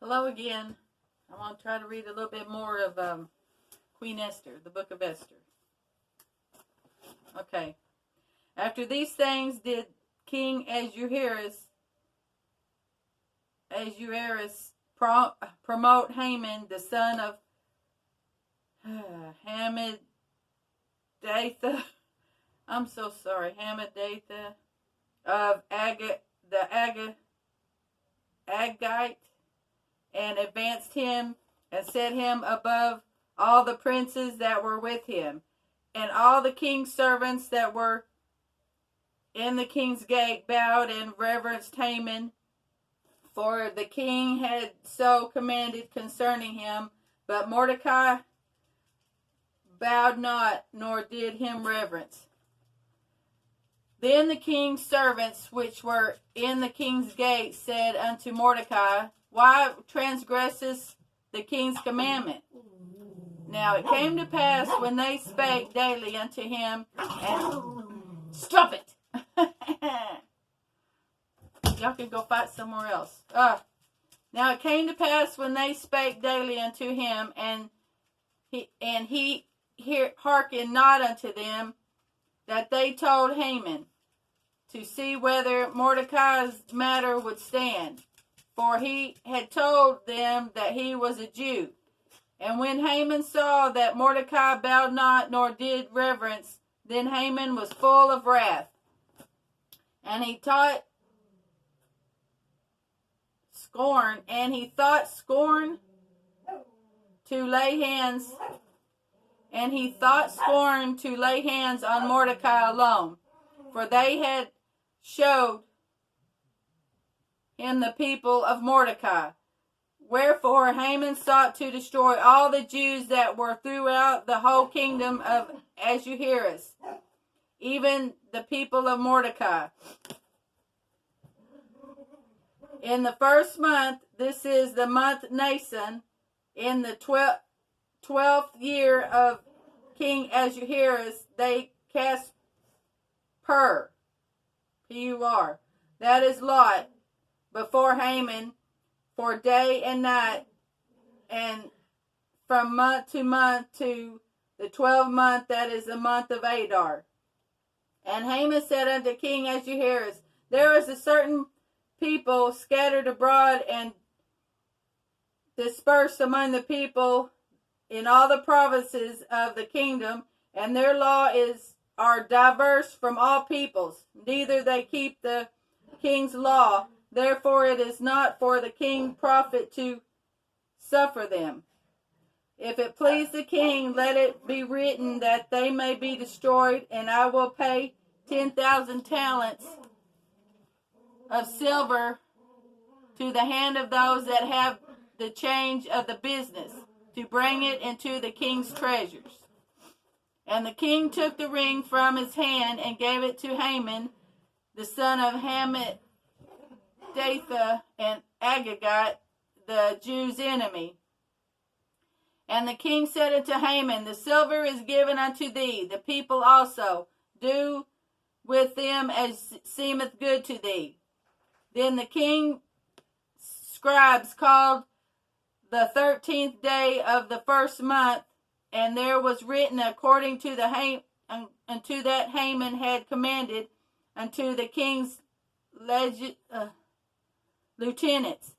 Hello again. I want to try to read a little bit more of Queen Esther, the Book of Esther. Okay. After these things did King Ahasuerus promote Haman, the son of Hammedatha. I'm so sorry. Hammedatha of the Agite, and advanced him and set him above all the princes that were with him. And all the king's servants that were in the king's gate bowed and reverenced Haman, for the king had so commanded concerning him. But Mordecai bowed not, nor did him reverence. Then the king's servants which were in the king's gate said unto Mordecai, Why transgressest the king's commandment? Now it came to pass when they spake daily unto him, and stop it! Y'all can go fight somewhere else. Now it came to pass when they spake daily unto him, and he hearkened not unto them, that they told Haman, to see whether Mordecai's matter would stand. For he had told them that he was a Jew. And when Haman saw that Mordecai bowed not, nor did reverence, then Haman was full of wrath. And he thought scorn to lay hands on Mordecai alone, for they had showed him the people of Mordecai. Wherefore Haman sought to destroy all the Jews that were throughout the whole kingdom of Ahasuerus, even the people of Mordecai. In the first month, this is the month Nisan, in the 12th year of King Ahasuerus, they cast Pur, P-U-R, that is Lot, before Haman for day and night, and from month to the 12th month, that is the month of Adar. And Haman said unto King Ahasuerus, There is a certain people scattered abroad and dispersed among the people in all the provinces of the kingdom, and their law are diverse from all peoples, neither they keep the king's law. Therefore it is not for the king profit to suffer them. If it please the king, let it be written that they may be destroyed, and I will pay 10,000 talents of silver to the hand of those that have the change of the business, to bring it into the king's treasures. And the king took the ring from his hand and gave it to Haman, the son of Hammedatha and Agagite, the Jews' enemy. And the king said unto Haman, The silver is given unto thee, the people also. Do with them as seemeth good to thee. Then the king's scribes called the 13th day of the first month, and there was written according to unto that Haman had commanded unto the king's lieutenants,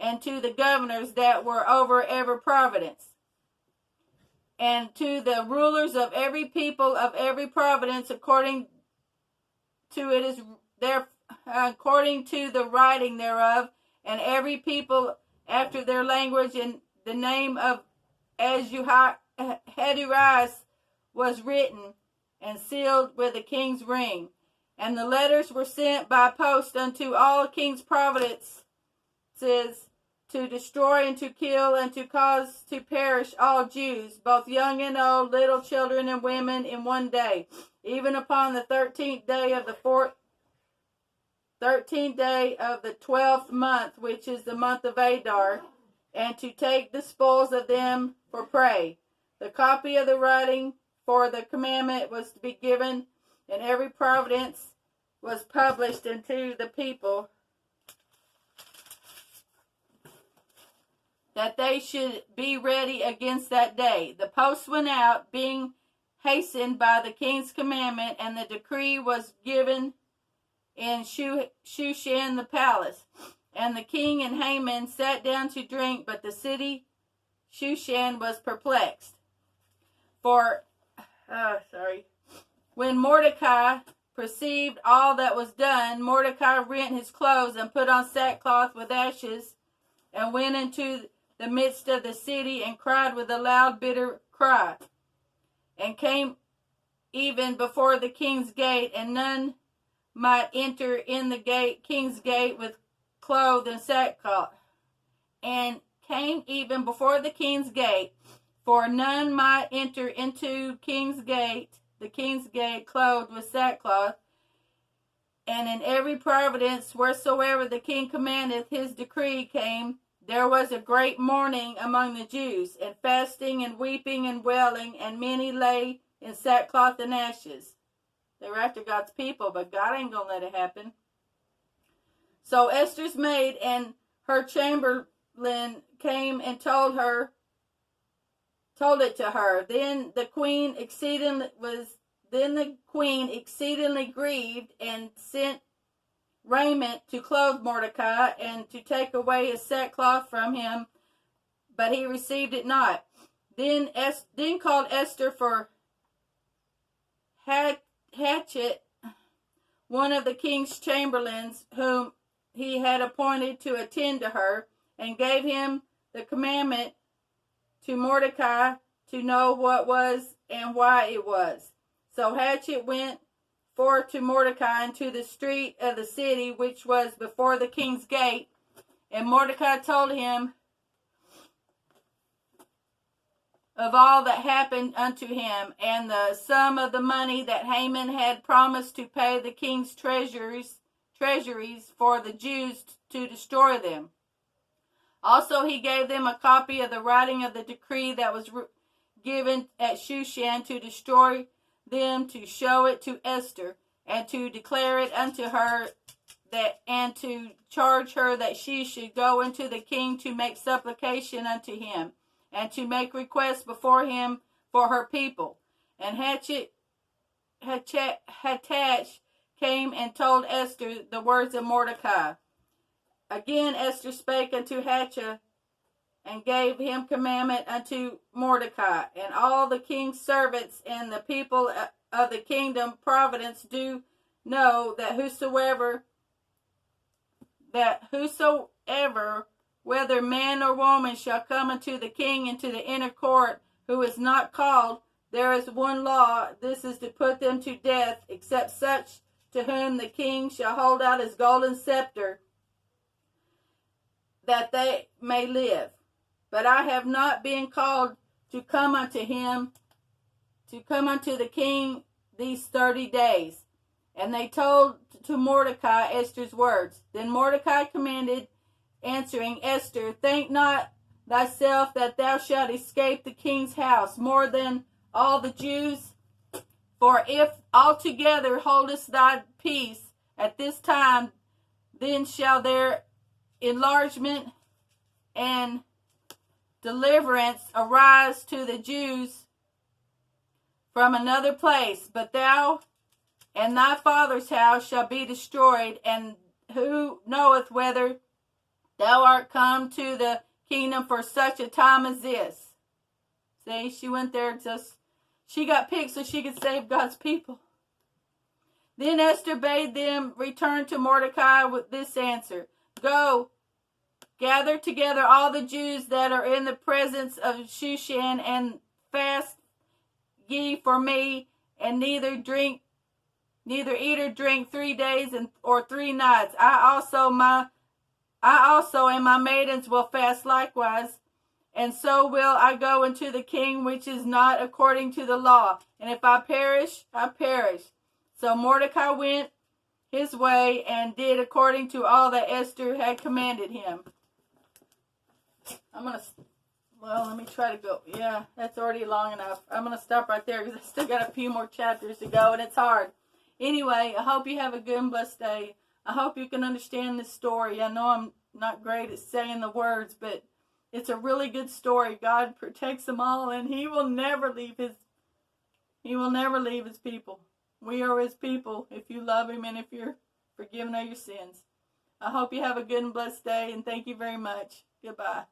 and to the governors that were over every province, and to the rulers of every people of every province, according to the writing thereof, and every people after their language, and the name of Ahasuerus was written and sealed with the king's ring. And the letters were sent by post unto all king's provinces, to destroy and to kill and to cause to perish all Jews, both young and old, little children and women, in one day, even upon the 13th day of the 12th month, which is the month of Adar, and to take the spoils of them for prey. The copy of the writing for the commandment was to be given in every province, was published unto the people that they should be ready against that day. The post went out, being hastened by the king's commandment, and the decree was given in Shushan the palace. And the king and Haman sat down to drink, but the city Shushan was perplexed. When Mordecai perceived all that was done, Mordecai rent his clothes and put on sackcloth with ashes, and went into the midst of the city and cried with a loud, bitter cry, and came even before the king's gate, and none might enter in the king's gate with clothes and sackcloth, and came even before the king's gate, for none might enter into the king's gate clothed with sackcloth. And in every providence wheresoever the king commandeth, his decree came, there was a great mourning among the Jews, and fasting and weeping and wailing, and many lay in sackcloth and ashes. They were after God's people, but God ain't going to let it happen. So Esther's maid and her chamberlain came and told it to her. Then the queen exceedingly grieved, and sent raiment to clothe Mordecai, and to take away his sackcloth from him, but he received it not. Then called Esther for Hatchet, one of the king's chamberlains, whom he had appointed to attend to her, and gave him the commandment to Mordecai to know what was and why it was. So Hatchet went forth to Mordecai into the street of the city, which was before the king's gate, and Mordecai told him of all that happened unto him, and the sum of the money that Haman had promised to pay the king's treasuries for the Jews to destroy them. Also he gave them a copy of the writing of the decree that was given at Shushan to destroy them, to show it to Esther, and to declare it unto her, and to charge her that she should go unto the king to make supplication unto him, and to make requests before him for her people. And Hatach came and told Esther the words of Mordecai. Again Esther spake unto Hatach, and gave him commandment unto Mordecai. And all the king's servants and the people of the kingdom providence do know that whosoever, whether man or woman, shall come unto the king into the inner court, who is not called, there is one law, this is to put them to death, except such to whom the king shall hold out his golden scepter, that they may live. But I have not been called to come unto the king these 30 days. And they told to Mordecai Esther's words. Then Mordecai commanded, answering Esther, think not thyself that thou shalt escape the king's house more than all the Jews. For if altogether holdest thy peace at this time, then shall their enlargement and deliverance arise to the Jews from another place. But thou and thy father's house shall be destroyed, and who knoweth whether thou art come to the kingdom for such a time as this? See, she went there she got picked so she could save God's people. Then Esther bade them return to Mordecai with this answer. Go, gather together all the Jews that are in the presence of Shushan, and fast ye for me, and neither eat or drink 3 days or 3 nights. I also and my maidens will fast likewise, and so will I go unto the king, which is not according to the law. And if I perish, I perish. So Mordecai went his way and did according to all that Esther had commanded him. Let me try to go. Yeah, that's already long enough. I'm going to stop right there because I still got a few more chapters to go, and it's hard. Anyway, I hope you have a good and blessed day. I hope you can understand this story. I know I'm not great at saying the words, but It's a really good story. God protects them all, and He will never leave His people. We are His people if you love Him and if you're forgiven of your sins. I hope you have a good and blessed day, and thank you very much. Goodbye.